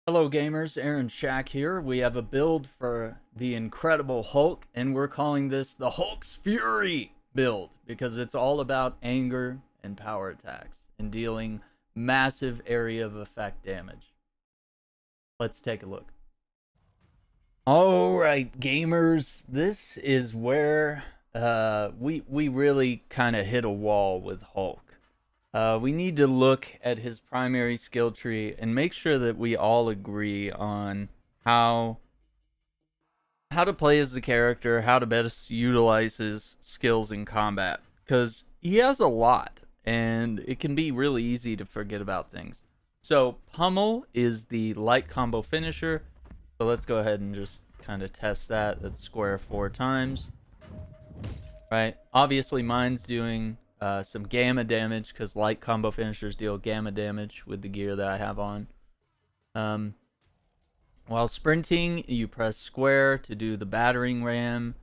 Hello gamers, Aaron Shack here. We have a build for the Incredible Hulk, and we're calling this the Hulk's Fury build because it's all about anger and power attacks and dealing massive area of effect damage. Let's take a look. Alright gamers, this is where we really kind of hit a wall with Hulk. We need to look at his primary skill tree and make sure that we all agree on how to play as the character, how to best utilize his skills in combat. Because he has a lot, and it can be really easy to forget about things. So Pummel is the light combo finisher. So let's go ahead and just kind of test that. That's square 4 times. Right? Obviously mine's doing some gamma damage because light combo finishers deal gamma damage with the gear that I have on. While sprinting, you press square to do the battering ram,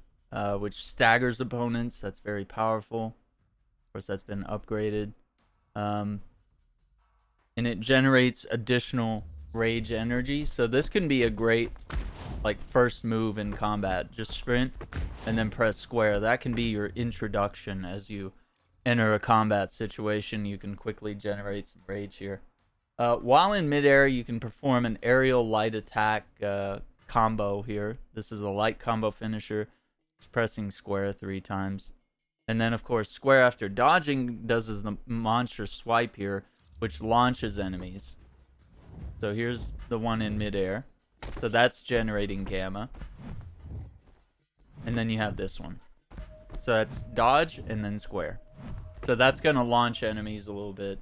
which staggers opponents. That's very powerful. Of course, that's been upgraded. And it generates additional rage energy. So this can be a great first move in combat. Just sprint and then press square. That can be your introduction as you enter a combat situation. You can quickly generate some rage here. While in midair, you can perform an aerial light attack combo here. This is a light combo finisher. Just pressing square 3 times. And then, of course, square after dodging does the monster swipe here, which launches enemies. So here's the one in midair. So that's generating gamma. And then you have this one. So that's dodge and then square. So that's going to launch enemies a little bit.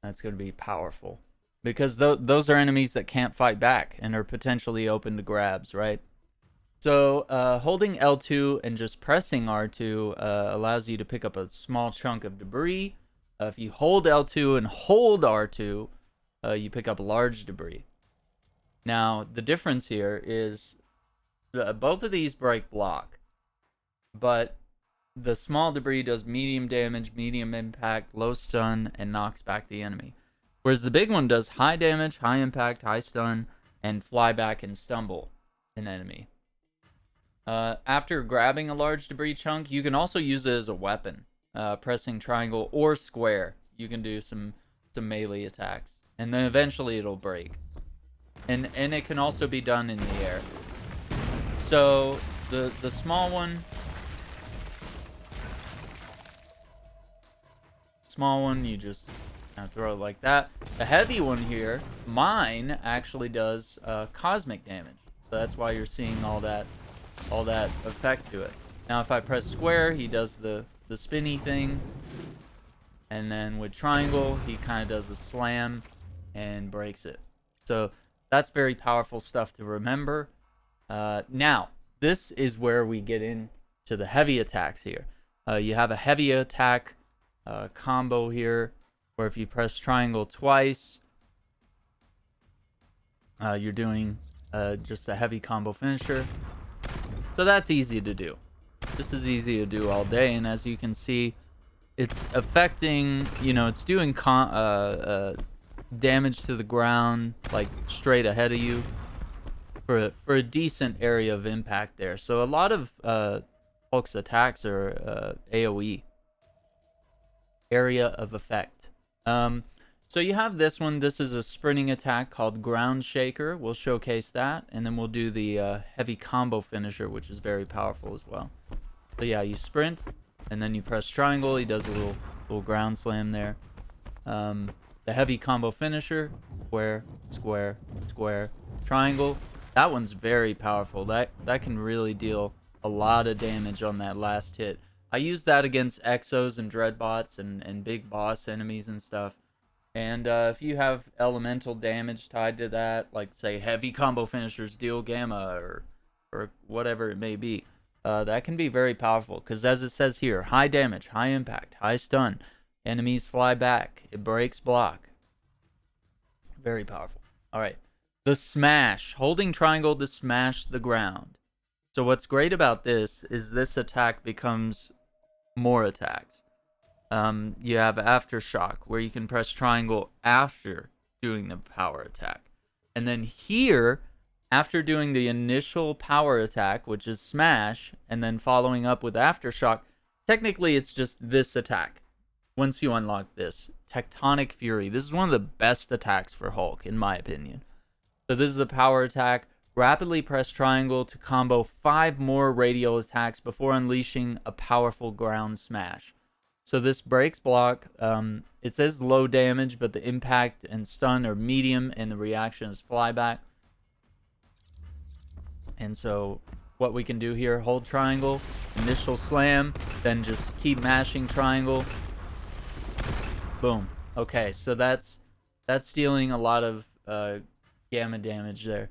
That's going to be powerful. Because those are enemies that can't fight back and are potentially open to grabs, right? So holding L2 and just pressing R2 allows you to pick up a small chunk of debris. If you hold L2 and hold R2, you pick up large debris. Now, the difference here is both of these break block. But the small debris does medium damage, medium impact, low stun, and knocks back the enemy. Whereas the big one does high damage, high impact, high stun, and fly back and stumble an enemy. After grabbing a large debris chunk, you can also use it as a weapon. Pressing triangle or square, you can do some melee attacks. And then eventually it'll break. And it can also be done in the air. So the small one... you just kind of throw it like that. The heavy one here, mine actually does cosmic damage. So that's why you're seeing all that effect to it. Now if I press square, he does the spinny thing. And then with triangle, he kind of does a slam and breaks it. So that's very powerful stuff to remember. Now, this is where we get into the heavy attacks here. You have a heavy attack combo here, where if you press triangle twice, you're doing just a heavy combo finisher. So that's easy to do. This is easy to do all day, and as you can see, it's affecting, it's doing damage to the ground, like straight ahead of you, for a decent area of impact there. So a lot of Hulk's attacks are AoE. Area of effect. So you have this one. This is a sprinting attack called Ground Shaker. We'll showcase that, and then we'll do the heavy combo finisher, which is very powerful as well. So yeah, you sprint, and then you press triangle. He does a little ground slam there. The heavy combo finisher, square, square, square, triangle. That one's very powerful. That can really deal a lot of damage on that last hit. I use that against Exos and Dreadbots and big boss enemies and stuff. And if you have elemental damage tied to that, like say heavy combo finishers deal gamma or whatever it may be, that can be very powerful. Because as it says here, high damage, high impact, high stun, enemies fly back, it breaks block. Very powerful. All right, the smash, holding triangle to smash the ground. So what's great about this is this attack becomes more attacks. You have Aftershock, where you can press triangle after doing the power attack. And then here, after doing the initial power attack, which is smash, and then following up with aftershock, technically it's just this attack. Once you unlock this, Tectonic Fury. This is one of the best attacks for Hulk, in my opinion. So this is the power attack. Rapidly press triangle to combo 5 more radial attacks before unleashing a powerful ground smash. So this breaks block. It says low damage, but the impact and stun are medium, and the reaction is flyback. And so what we can do here, hold triangle, initial slam, then just keep mashing triangle. Boom. Okay, so that's dealing a lot of gamma damage there.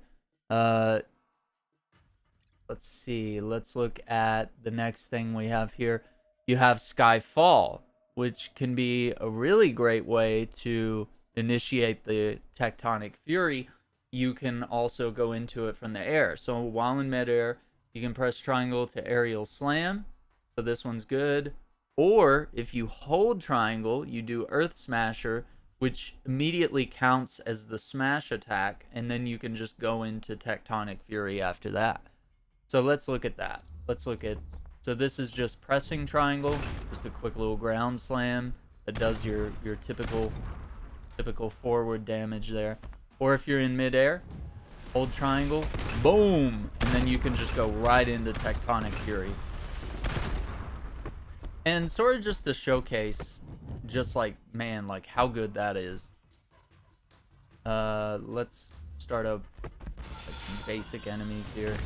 Let's see. Let's look at the next thing we have here. You have Skyfall, which can be a really great way to initiate the Tectonic Fury. You can also go into it from the air. So while in midair, you can press triangle to aerial slam. So this one's good. Or if you hold triangle, you do Earth Smasher, which immediately counts as the smash attack, and then you can just go into Tectonic Fury after that. So let's look at that. So this is just pressing triangle, just a quick little ground slam that does your typical forward damage there. Or if you're in midair, hold triangle, boom, and then you can just go right into Tectonic Fury. And sort of just to showcase, just like, man, like how good that is. Let's start up like some basic enemies here.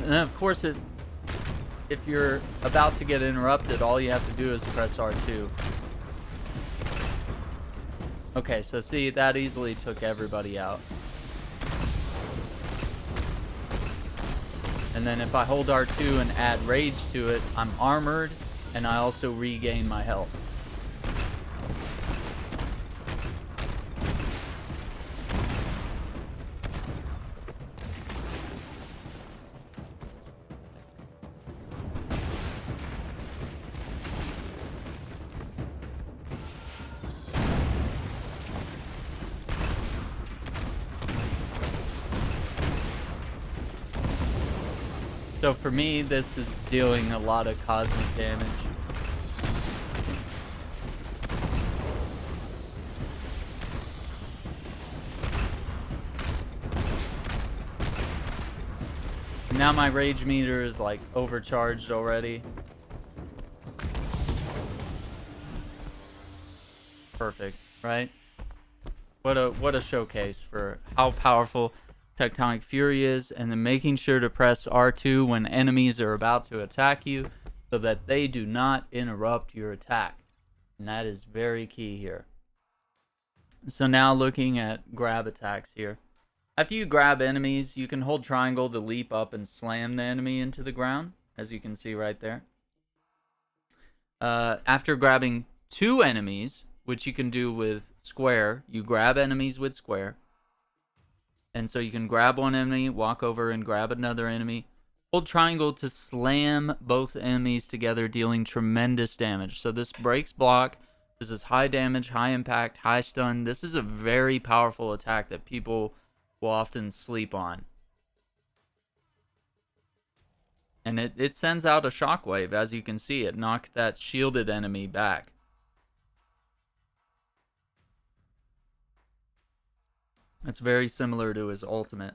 And then of course, if you're about to get interrupted, all you have to do is press R2. Okay, so see, that easily took everybody out. And then if I hold R2 and add rage to it, I'm armored, and I also regain my health. So for me, this is dealing a lot of cosmic damage. Now my rage meter is like overcharged already. Perfect, right? What a showcase for how powerful Tectonic Fury is, and then making sure to press R2 when enemies are about to attack you so that they do not interrupt your attack. And that is very key here. So now looking at grab attacks here. After you grab enemies, you can hold triangle to leap up and slam the enemy into the ground, as you can see right there. After grabbing 2 enemies, which you can do with square, you grab enemies with square. And so you can grab one enemy, walk over and grab another enemy. Hold triangle to slam both enemies together, dealing tremendous damage. So this breaks block. This is high damage, high impact, high stun. This is a very powerful attack that people will often sleep on. And it sends out a shockwave, as you can see. It knocked that shielded enemy back. It's very similar to his ultimate.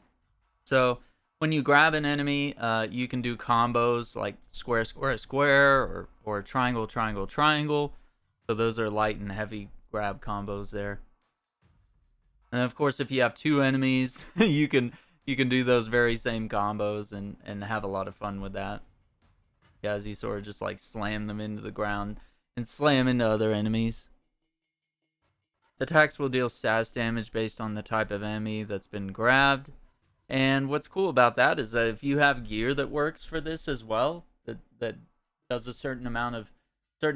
So when you grab an enemy, you can do combos like square, square, square, or triangle, triangle, triangle. So those are light and heavy grab combos there. And of course, if you have 2 enemies, you can do those very same combos and have a lot of fun with that. Yeah, as you sort of just like slam them into the ground and slam into other enemies. Attacks will deal status damage based on the type of enemy that's been grabbed. And what's cool about that is that if you have gear that works for this as well, that does a certain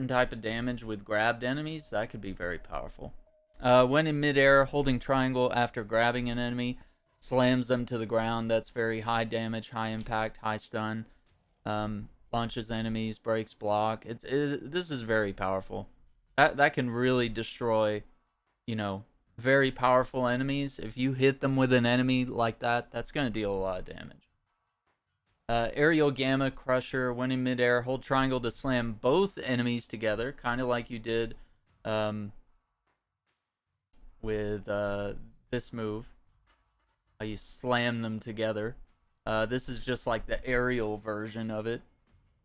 type of damage with grabbed enemies, that could be very powerful. When in midair, holding triangle after grabbing an enemy slams them to the ground. That's very high damage, high impact, high stun. Launches enemies, breaks block. This is very powerful. That can really destroy you know, very powerful enemies, if you hit them with an enemy like that, that's going to deal a lot of damage. Aerial Gamma Crusher, when in midair, hold triangle to slam both enemies together, kind of like you did with this move. How you slam them together. This is just like the aerial version of it,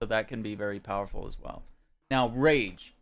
so that can be very powerful as well. Now, Rage.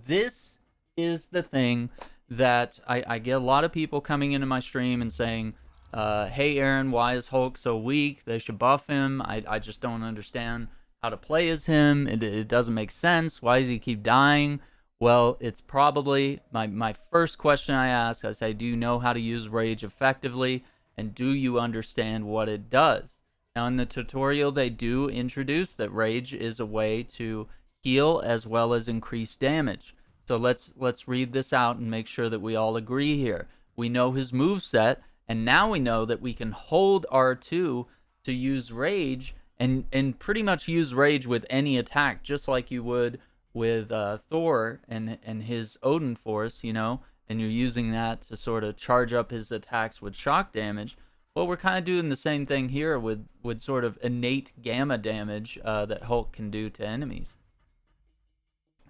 This is the thing that I get a lot of people coming into my stream and saying, hey Aaron, why is Hulk so weak? They should buff him. I just don't understand how to play as him. It doesn't make sense. Why does he keep dying? Well, it's probably my first question I ask. I say, do you know how to use Rage effectively? And do you understand what it does? Now, in the tutorial, they do introduce that Rage is a way to heal as well as increase damage. So let's read this out and make sure that we all agree here. We know his moveset, and now we know that we can hold R2 to use Rage and pretty much use Rage with any attack, just like you would with Thor and his Odin Force, you know, and you're using that to sort of charge up his attacks with shock damage. Well, we're kind of doing the same thing here with sort of innate gamma damage that Hulk can do to enemies.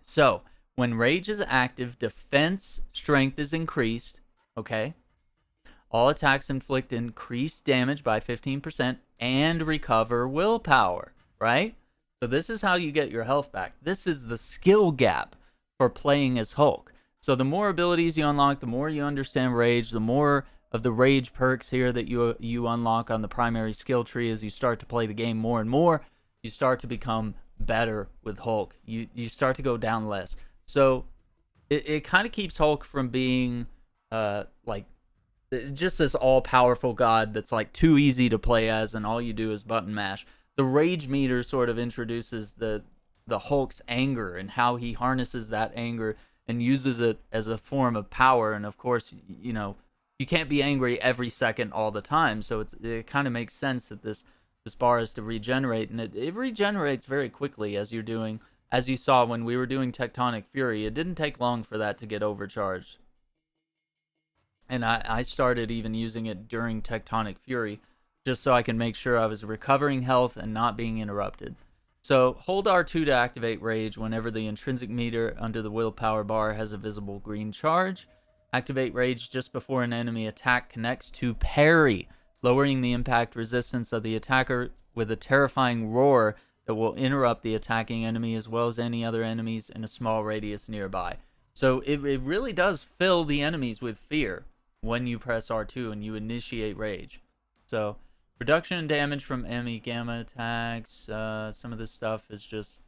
So, when Rage is active, defense strength is increased, okay? All attacks inflict increased damage by 15% and recover willpower, right? So this is how you get your health back. This is the skill gap for playing as Hulk. So the more abilities you unlock, the more you understand Rage, the more of the Rage perks here that you unlock on the primary skill tree as you start to play the game more and more, you start to become better with Hulk. You start to go down less. So it kind of keeps Hulk from being like just this all-powerful god that's like too easy to play as and all you do is button mash. The Rage meter sort of introduces the Hulk's anger and how he harnesses that anger and uses it as a form of power. And of course, you know, you can't be angry every second all the time, so it kind of makes sense that this bar is to regenerate, and it regenerates very quickly as you saw when we were doing Tectonic Fury. It didn't take long for that to get overcharged. And I started even using it during Tectonic Fury, just so I can make sure I was recovering health and not being interrupted. So hold R2 to activate Rage whenever the intrinsic meter under the willpower bar has a visible green charge. Activate Rage just before an enemy attack connects to parry, lowering the impact resistance of the attacker with a terrifying roar that will interrupt the attacking enemy as well as any other enemies in a small radius nearby. So it really does fill the enemies with fear when you press R2 and you initiate Rage. So reduction in damage from enemy gamma attacks. Some of this stuff is just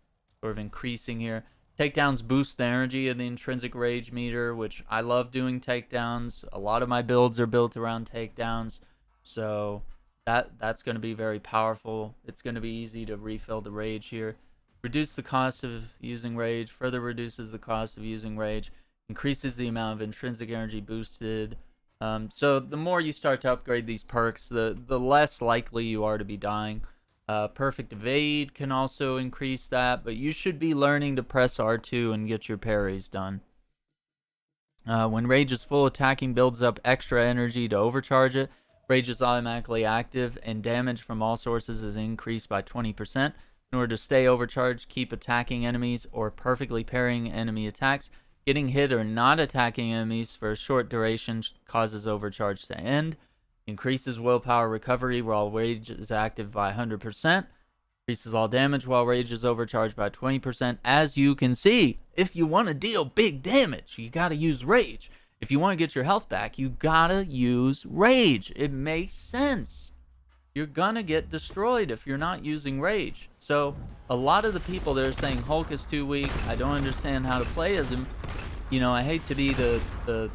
sort of increasing here. Takedowns boost the energy of the intrinsic Rage meter, which I love doing takedowns. A lot of my builds are built around takedowns. So that's going to be very powerful. It's going to be easy to refill the Rage here. Reduce the cost of using Rage. Further reduces the cost of using Rage. Increases the amount of intrinsic energy boosted. So the more you start to upgrade these perks, the less likely you are to be dying. Perfect Evade can also increase that, but you should be learning to press R2 and get your parries done. When Rage is full, attacking builds up extra energy to overcharge it. Rage is automatically active, and damage from all sources is increased by 20%. In order to stay overcharged, keep attacking enemies or perfectly parrying enemy attacks. Getting hit or not attacking enemies for a short duration causes overcharge to end. Increases willpower recovery while Rage is active by 100%. Increases all damage while Rage is overcharged by 20%. As you can see, if you want to deal big damage, you got to use Rage. If you want to get your health back, you got to use Rage. It makes sense. You're going to get destroyed if you're not using Rage. So a lot of the people that are saying Hulk is too weak, I don't understand how to play as him. You know, I hate to be the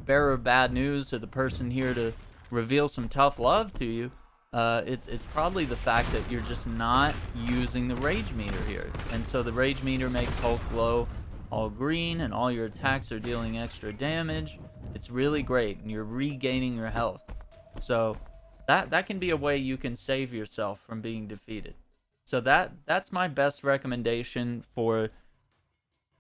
bearer of bad news or the person here to reveal some tough love to you. It's probably the fact that you're just not using the Rage meter here. And so the Rage meter makes Hulk glow all green and all your attacks are dealing extra damage. It's really great and you're regaining your health. So that can be a way you can save yourself from being defeated. So that's my best recommendation for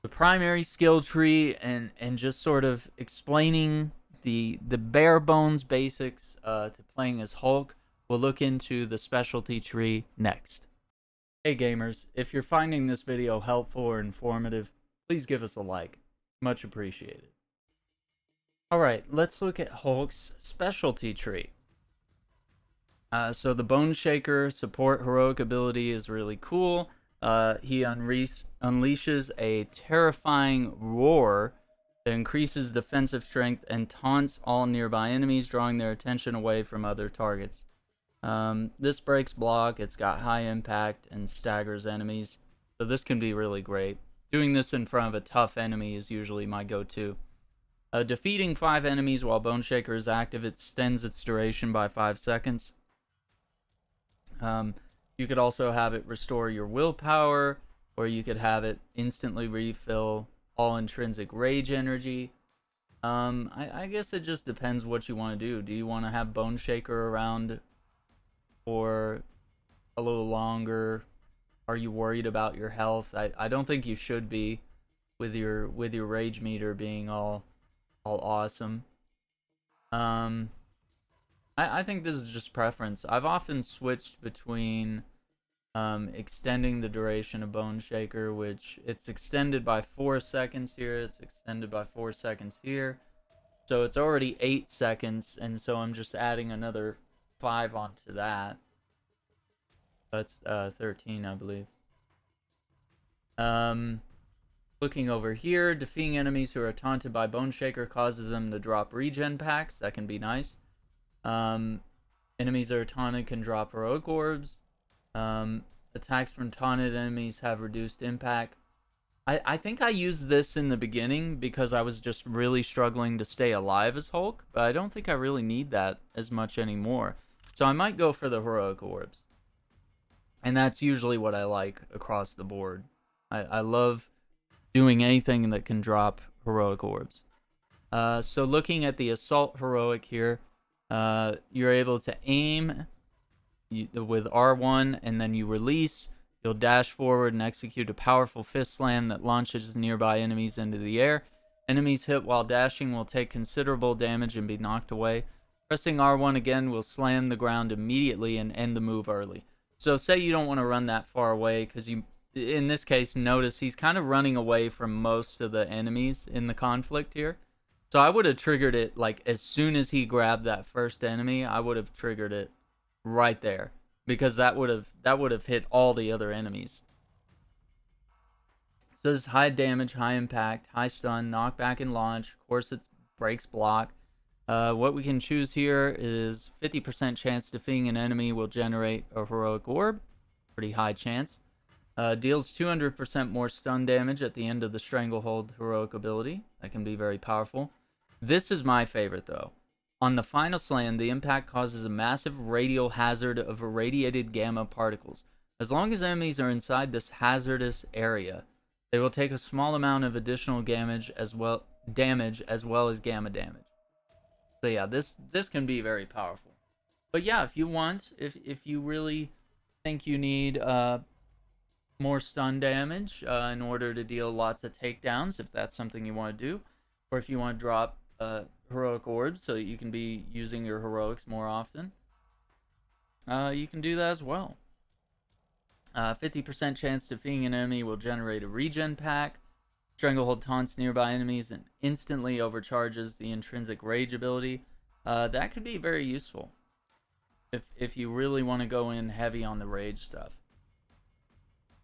the primary skill tree and just sort of explaining the bare bones basics to playing as Hulk. We'll look into the specialty tree next. Hey gamers, if you're finding this video helpful or informative, please give us a like. Much appreciated. Alright, let's look at Hulk's specialty tree. So the Bone Shaker support heroic ability is really cool. He unleashes a terrifying roar that increases defensive strength and taunts all nearby enemies, drawing their attention away from other targets. This breaks block, it's got high impact, and staggers enemies. So this can be really great. Doing this in front of a tough enemy is usually my go-to. Defeating 5 enemies while Bone Shaker is active extends its duration by 5 seconds. You could also have it restore your willpower, or you could have it instantly refill all intrinsic rage energy. I guess it just depends what you want to do. Do you want to have Bone Shaker around for a little longer? Are you worried about your health? I don't think you should be, with your rage meter being all awesome. I think this is just preference. I've often switched between extending the duration of Bone Shaker, which it's extended by 4 seconds here, it's extended by 4 seconds here. So it's already 8 seconds, and so I'm just adding another 5 onto that. That's 13, I believe. Looking over here, defeating enemies who are taunted by Bone Shaker causes them to drop regen packs. That can be nice. Enemies that are taunted can drop heroic orbs. Attacks from taunted enemies have reduced impact. I think I used this in the beginning because I was just really struggling to stay alive as Hulk, but I don't think I really need that as much anymore. So I might go for the heroic orbs. And that's usually what I like across the board. I love doing anything that can drop heroic orbs. So looking at the assault heroic here, you're able to aim with R1, and then you release. You'll dash forward and execute a powerful fist slam that launches nearby enemies into the air. Enemies hit while dashing will take considerable damage and be knocked away. Pressing R1 again will slam the ground immediately and end the move early. So say you don't want to run that far away, because you, in this case, notice he's kind of running away from most of the enemies in the conflict here. So I would have triggered it, like, as soon as he grabbed that first enemy, I would have triggered it right there, because that would have hit all the other enemies. So this is high damage, high impact, high stun, knockback, and launch. Of course, it breaks block. What we can choose here is 50% chance defeating an enemy will generate a heroic orb. Pretty high chance. Deals 200% more stun damage at the end of the Stranglehold heroic ability. That can be very powerful. This is my favorite, though. On the final slam, the impact causes a massive radial hazard of irradiated gamma particles. As long as enemies are inside this hazardous area, they will take a small amount of additional damage as well as gamma damage. So yeah, this can be very powerful. But yeah, if you want, if you really think you need more stun damage in order to deal lots of takedowns, if that's something you want to do, or if you want to drop heroic orbs so that you can be using your heroics more often, you can do that as well. 50% chance defeating an enemy will generate a regen pack. Stranglehold taunts nearby enemies and instantly overcharges the intrinsic rage ability. That could be very useful if you really want to go in heavy on the rage stuff.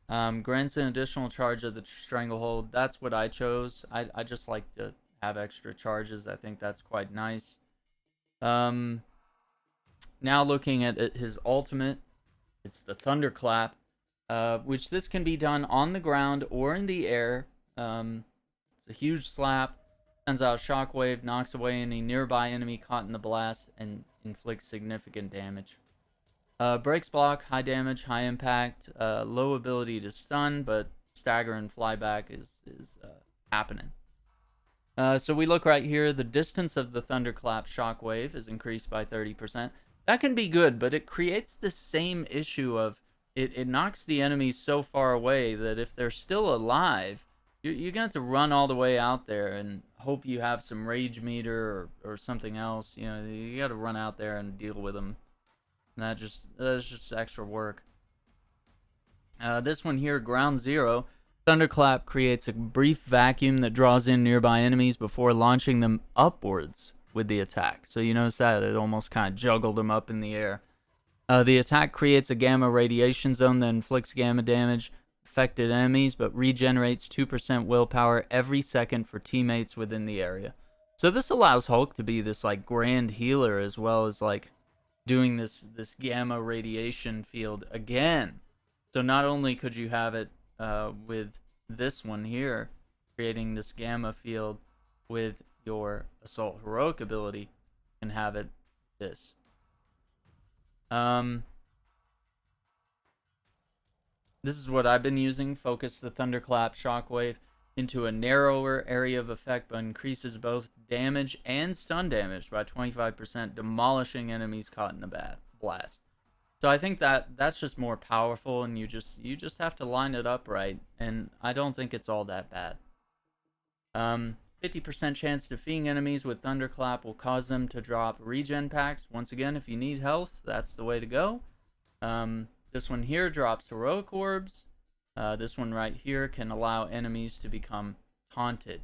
Grants an additional charge of the Stranglehold. That's what I chose. I just like to have extra charges. I think that's quite nice. Now looking at his ultimate, it's the Thunderclap, which this can be done on the ground or in the air. It's a huge slap, sends out a shockwave, knocks away any nearby enemy caught in the blast, and inflicts significant damage. Breaks block, high damage, high impact, low ability to stun, but stagger and flyback is happening. So we look right here, the distance of the Thunderclap shockwave is increased by 30%. That can be good, but it creates the same issue of it knocks the enemies so far away that if they're still alive, You're gonna have to run all the way out there and hope you have some rage meter or something else. You know, you got to run out there and deal with them. And that's just extra work. This one here, Ground Zero. Thunderclap creates a brief vacuum that draws in nearby enemies before launching them upwards with the attack. So you notice that it almost kind of juggled them up in the air. The attack creates a gamma radiation zone that inflicts gamma damage affected enemies, but regenerates 2% willpower every second for teammates within the area. So this allows Hulk to be this like grand healer as well as like doing this gamma radiation field again. So not only could you have it with this one here, creating this gamma field with your Assault Heroic ability, you can have it this. This is what I've been using. Focus the Thunderclap Shockwave into a narrower area of effect, but increases both damage and stun damage by 25%, demolishing enemies caught in a blast. So I think that's just more powerful, and you just have to line it up right, and I don't think it's all that bad. 50% chance defeating enemies with Thunderclap will cause them to drop regen packs. Once again, if you need health, that's the way to go. This one here drops Heroic Orbs. This one right here can allow enemies to become haunted.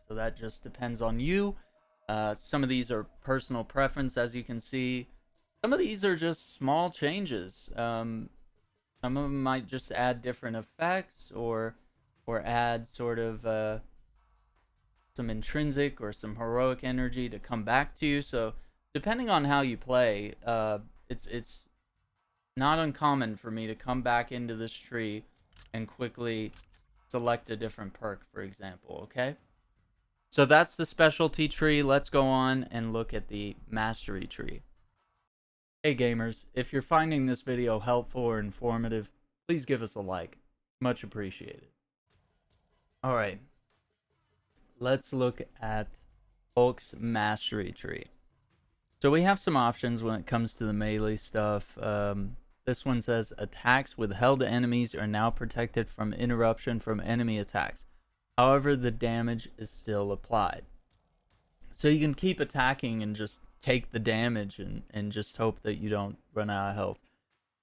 So that just depends on you. Some of these are personal preference, as you can see. Some of these are just small changes. Some of them might just add different effects or add sort of some intrinsic or some heroic energy to come back to you. So depending on how you play, it's not uncommon for me to come back into this tree and quickly select a different perk, for example, okay? So that's the specialty tree. Let's go on and look at the mastery tree. Hey gamers, if you're finding this video helpful or informative, please give us a like. Much appreciated. Alright, let's look at Hulk's mastery tree. So we have some options when it comes to the melee stuff. This one says, attacks with held enemies are now protected from interruption from enemy attacks. However, the damage is still applied. So you can keep attacking and just take the damage and just hope that you don't run out of health.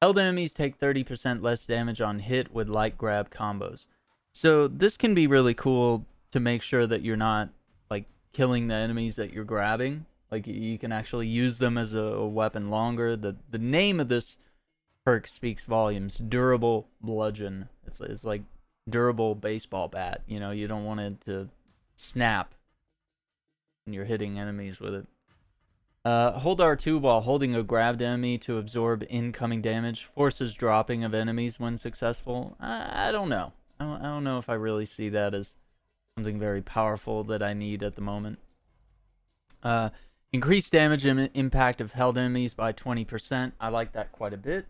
Held enemies take 30% less damage on hit with light grab combos. So this can be really cool to make sure that you're not like killing the enemies that you're grabbing. Like you can actually use them as a weapon longer. The name of this perk speaks volumes. Durable bludgeon. It's like durable baseball bat. You know, you don't want it to snap when you're hitting enemies with it. Hold R2 while holding a grabbed enemy to absorb incoming damage. Forces dropping of enemies when successful. I don't know. I don't know if I really see that as something very powerful that I need at the moment. Increased damage and impact of held enemies by 20%. I like that quite a bit.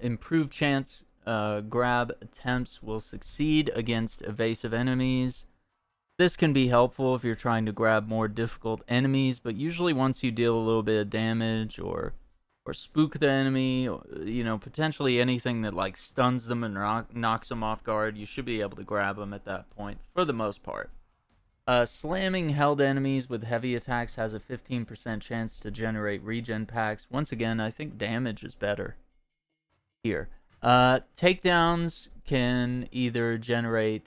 Improved chance grab attempts will succeed against evasive enemies. This can be helpful if you're trying to grab more difficult enemies, but usually once you deal a little bit of damage or spook the enemy, you know, potentially anything that like stuns them and knocks them off guard, you should be able to grab them at that point for the most part. Slamming held enemies with heavy attacks has a 15% chance to generate regen packs. Once again, I think damage is better here. Takedowns can either generate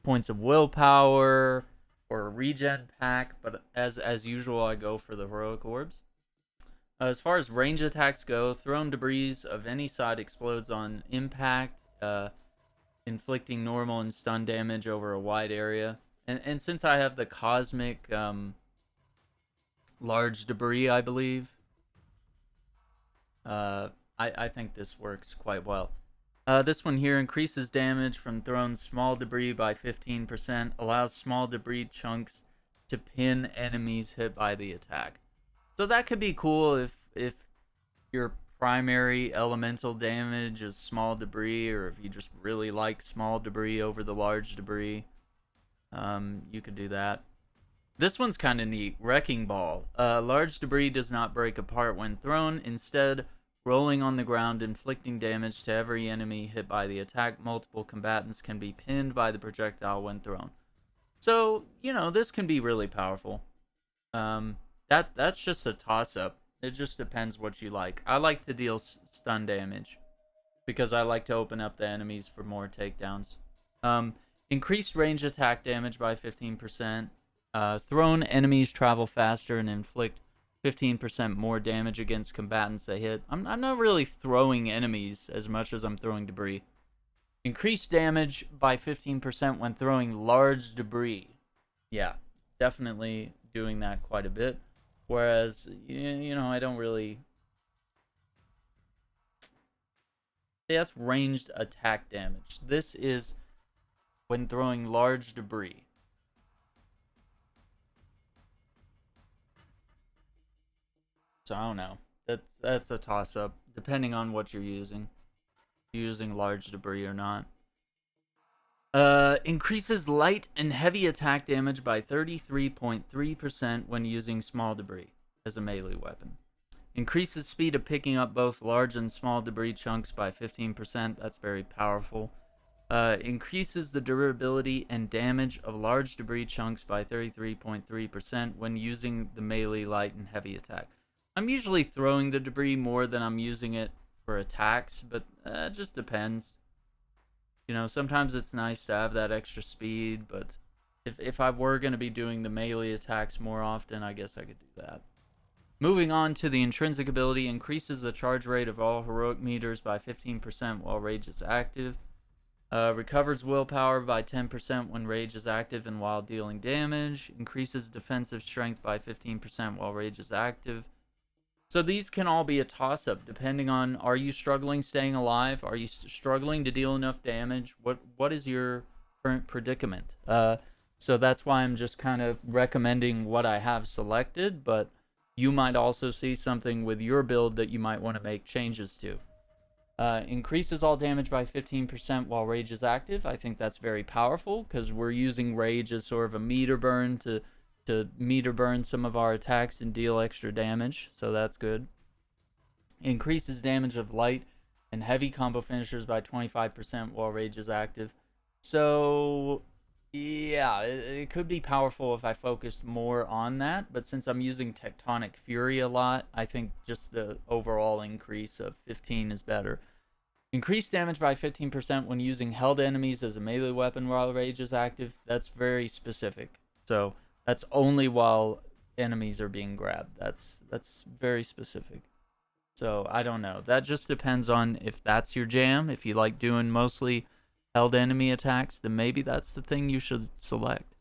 points of willpower or a regen pack, but as usual, I go for the heroic orbs. As far as range attacks go, thrown debris of any side explodes on impact, inflicting normal and stun damage over a wide area. And since I have the cosmic large debris, I believe, I think this works quite well. This one here increases damage from thrown small debris by 15%, allows small debris chunks to pin enemies hit by the attack. So that could be cool if your primary elemental damage is small debris, or if you just really like small debris over the large debris. You could do that. This one's kind of neat. Wrecking Ball. Large debris does not break apart when thrown. Instead, rolling on the ground, inflicting damage to every enemy hit by the attack. Multiple combatants can be pinned by the projectile when thrown. So, this can be really powerful. That's just a toss-up. It just depends what you like. I like to deal stun damage because I like to open up the enemies for more takedowns. Increased range attack damage by 15%. Thrown enemies travel faster and inflict 15% more damage against combatants they hit. I'm not really throwing enemies as much as I'm throwing debris. Increased damage by 15% when throwing large debris. Yeah, definitely doing that quite a bit. Whereas, I don't really... That's ranged attack damage. This is when throwing large debris. So I don't know. That's a toss-up, depending on what you're using. If you're using large debris or not. Increases light and heavy attack damage by 33.3% when using small debris as a melee weapon. Increases speed of picking up both large and small debris chunks by 15%. That's very powerful. Increases the durability and damage of large debris chunks by 33.3% when using the melee light and heavy attack. I'm usually throwing the debris more than I'm using it for attacks, but it just depends. Sometimes it's nice to have that extra speed, but if I were going to be doing the melee attacks more often, I guess I could do that. Moving on to the intrinsic ability, increases the charge rate of all heroic meters by 15% while rage is active. Recovers willpower by 10% when rage is active and while dealing damage. Increases defensive strength by 15% while rage is active. So these can all be a toss-up depending on, are you struggling staying alive? Are you struggling to deal enough damage? What is your current predicament? So that's why I'm just kind of recommending what I have selected, but you might also see something with your build that you might want to make changes to. Increases all damage by 15% while rage is active. I think that's very powerful because we're using rage as sort of a meter burn to meter burn some of our attacks and deal extra damage, so that's good. Increases damage of light and heavy combo finishers by 25% while rage is active. So yeah, it could be powerful if I focused more on that, but since I'm using Tectonic Fury a lot, I think just the overall increase of 15 is better. Increased damage by 15% when using held enemies as a melee weapon while rage is active. That's very specific. So that's only while enemies are being grabbed. That's very specific. So I don't know. That just depends on if that's your jam. If you like doing mostly held enemy attacks, then maybe that's the thing you should select.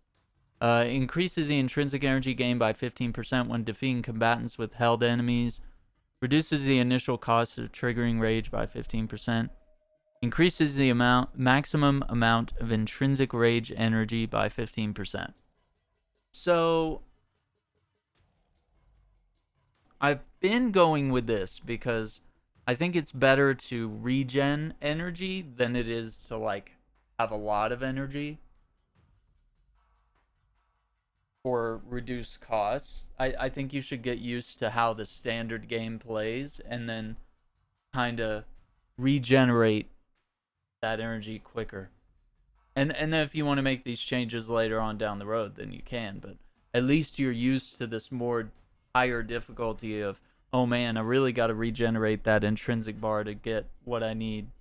Increases the intrinsic energy gain by 15% when defeating combatants with held enemies. Reduces the initial cost of triggering rage by 15%. Increases the maximum amount of intrinsic rage energy by 15%. So I've been going with this because I think it's better to regen energy than it is to have a lot of energy or reduce costs. I think you should get used to how the standard game plays and then kind of regenerate that energy quicker. And then if you want to make these changes later on down the road, then you can. But at least you're used to this more higher difficulty of, oh man, I really got to regenerate that intrinsic bar to get what I need.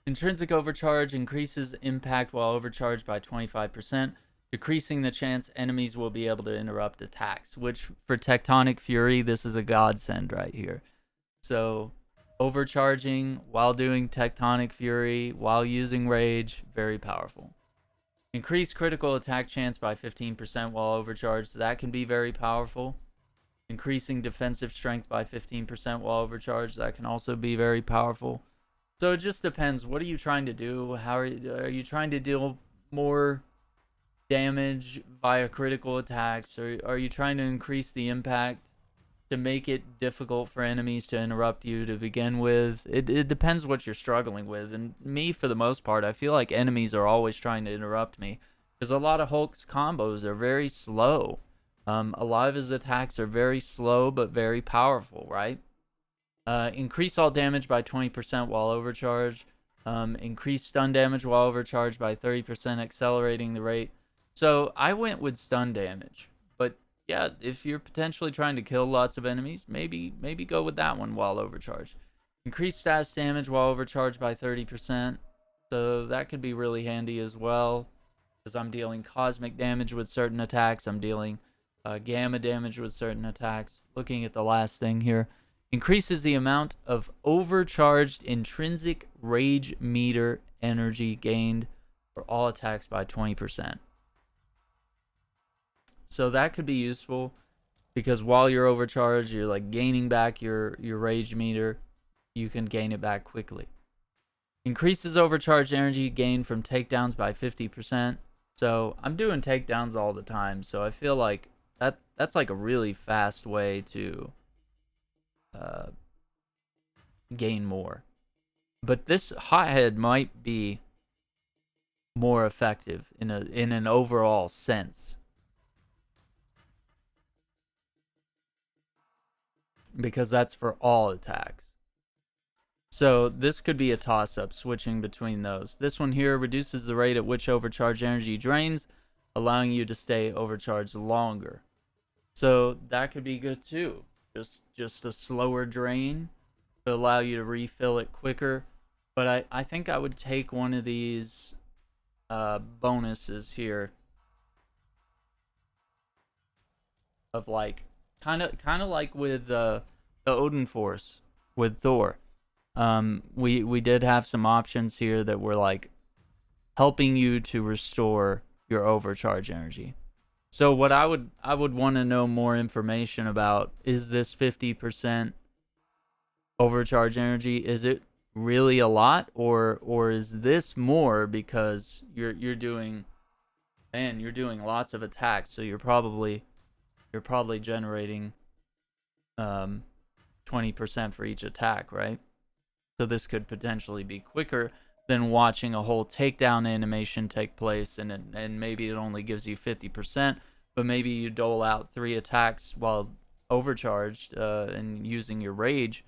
Intrinsic overcharge increases impact while overcharged by 25%, decreasing the chance enemies will be able to interrupt attacks, which for Tectonic Fury, this is a godsend right here. So overcharging while doing Tectonic Fury, while using Rage, very powerful. Increase critical attack chance by 15% while overcharged. That can be very powerful. Increasing defensive strength by 15% while overcharged. That can also be very powerful. So it just depends. What are you trying to do? How are you trying to deal more damage via critical attacks? Or are you trying to increase the impact to make it difficult for enemies to interrupt you to begin with? It depends what you're struggling with. And me, for the most part, I feel like enemies are always trying to interrupt me because a lot of Hulk's combos are very slow. A lot of his attacks are very slow but very powerful, right? Increase all damage by 20% while overcharged. Increase stun damage while overcharged by 30%, accelerating the rate. So I went with stun damage. But yeah, if you're potentially trying to kill lots of enemies, maybe go with that one while overcharged. Increase status damage while overcharged by 30%. So that could be really handy as well. Because I'm dealing cosmic damage with certain attacks. I'm dealing gamma damage with certain attacks. Looking at the last thing here. Increases the amount of overcharged intrinsic rage meter energy gained for all attacks by 20%. So that could be useful because while you're overcharged, you're like gaining back your rage meter. You can gain it back quickly. Increases overcharged energy gained from takedowns by 50%. So I'm doing takedowns all the time. So I feel like that's like a really fast way to gain more. But this hothead might be more effective in an overall sense. Because that's for all attacks. So this could be a toss-up, switching between those. This one here reduces the rate at which overcharged energy drains, allowing you to stay overcharged longer. So that could be good too. Just a slower drain to allow you to refill it quicker. But I think I would take one of these bonuses here of like kind of like with the Odin Force with Thor. We did have some options here that were like helping you to restore your overcharge energy. So what I would want to know more information about is this 50% overcharge energy. Is it really a lot, or is this more because you're doing lots of attacks, so you're probably generating 20% for each attack, right? So this could potentially be quicker than watching a whole takedown animation take place, and maybe it only gives you 50%, but maybe you dole out 3 attacks while overcharged and using your rage,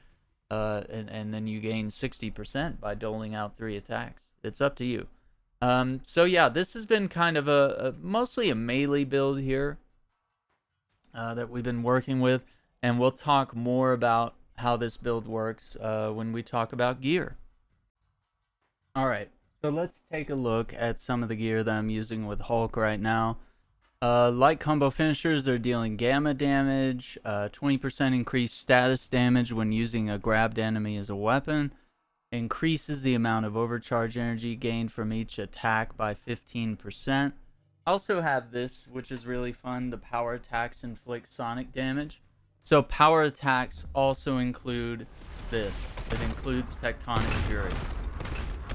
and then you gain 60% by doling out 3 attacks. It's up to you. So yeah, this has been kind of a mostly a melee build here that we've been working with, and we'll talk more about how this build works when we talk about gear. Alright, so let's take a look at some of the gear that I'm using with Hulk right now. Light combo finishers are dealing gamma damage, 20% increased status damage when using a grabbed enemy as a weapon, increases the amount of overcharge energy gained from each attack by 15%. I also have this, which is really fun. The power attacks inflict sonic damage. So power attacks also include this. It includes Tectonic Fury.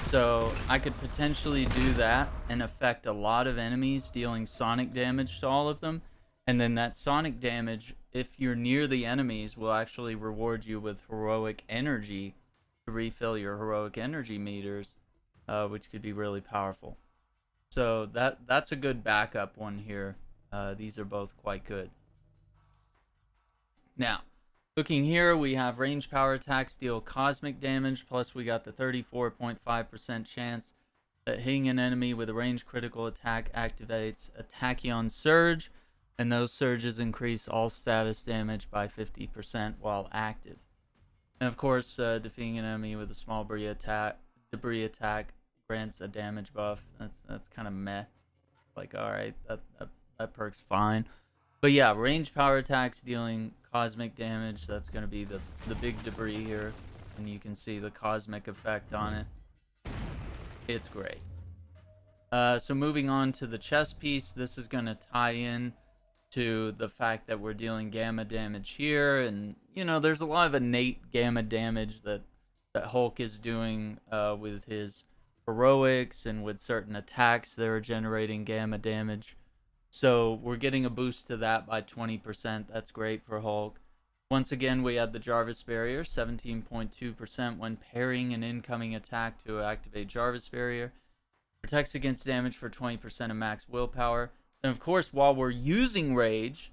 So I could potentially do that and affect a lot of enemies, dealing sonic damage to all of them. And then that sonic damage, if you're near the enemies, will actually reward you with heroic energy to refill your heroic energy meters, which could be really powerful. So that's a good backup one here. These are both quite good. Now, looking here, we have range power attacks deal cosmic damage, plus we got the 34.5% chance that hitting an enemy with a range critical attack activates a Tachyon Surge, and those surges increase all status damage by 50% while active. And of course, defeating an enemy with a small debris attack grants a damage buff. That's kind of meh. Like, alright, that perk's fine. But yeah, range power attacks dealing cosmic damage. That's going to be the big debris here. And you can see the cosmic effect on it. It's great. So moving on to the chest piece, this is going to tie in to the fact that we're dealing gamma damage here. And, you know, there's a lot of innate gamma damage that Hulk is doing with his heroics and with certain attacks that are generating gamma damage. So we're getting a boost to that by 20%. That's great for Hulk. Once again, we had the Jarvis Barrier, 17.2% when parrying an incoming attack to activate Jarvis Barrier. Protects against damage for 20% of max willpower. And of course, while we're using Rage,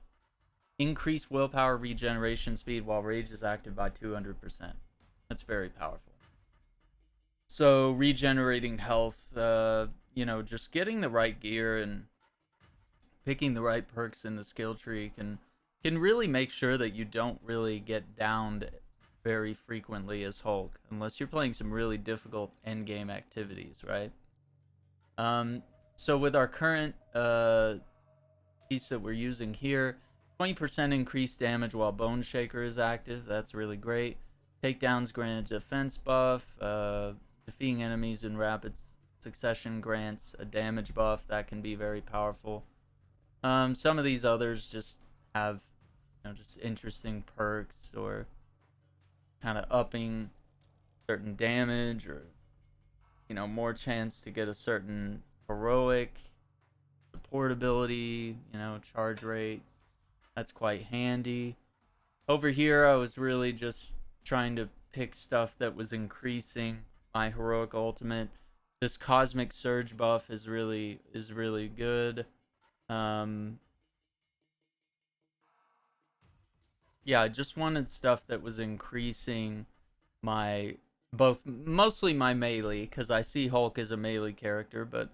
increase willpower regeneration speed while Rage is active by 200%. That's very powerful. So regenerating health, just getting the right gear and picking the right perks in the skill tree can really make sure that you don't really get downed very frequently as Hulk, unless you're playing some really difficult end game activities, right? Um, so with our current piece that we're using here, 20% increased damage while Bone Shaker is active. That's really great. Takedowns grant a defense buff. Defeating enemies in rapid succession grants a damage buff. That can be very powerful. Some of these others just have, just interesting perks or kind of upping certain damage or, more chance to get a certain heroic support ability, charge rates. That's quite handy. Over here, I was really just trying to pick stuff that was increasing my heroic ultimate. This cosmic surge buff is really good. Yeah, I just wanted stuff that was increasing my mostly my melee, because I see Hulk as a melee character, but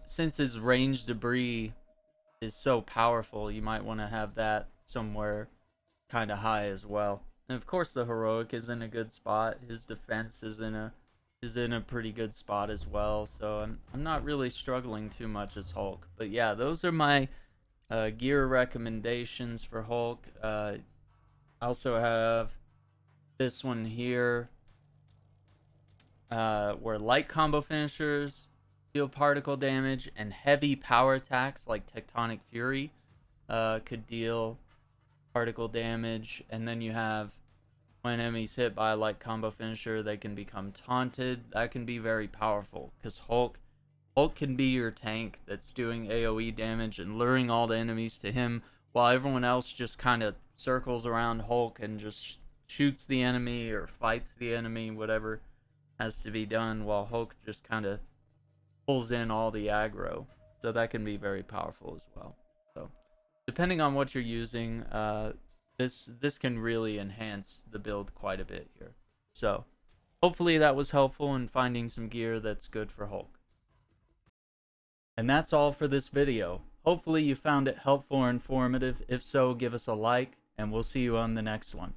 since his range debris is so powerful, you might want to have that somewhere kind of high as well. And of course, the heroic is in a good spot. His defense is in a pretty good spot as well. So I'm not really struggling too much as Hulk. But yeah, those are my gear recommendations for Hulk. I also have this one here, where light combo finishers deal particle damage, and heavy power attacks like Tectonic Fury could deal particle damage. And then you have, when enemies hit by a light combo finisher, they can become taunted. That can be very powerful, because Hulk can be your tank that's doing AoE damage and luring all the enemies to him, while everyone else just kind of circles around Hulk and just shoots the enemy or fights the enemy, whatever has to be done, while Hulk just kind of pulls in all the aggro. So that can be very powerful as well. So depending on what you're using, this can really enhance the build quite a bit here. So hopefully that was helpful in finding some gear that's good for Hulk. And that's all for this video. Hopefully you found it helpful or informative. If so, give us a like, and we'll see you on the next one.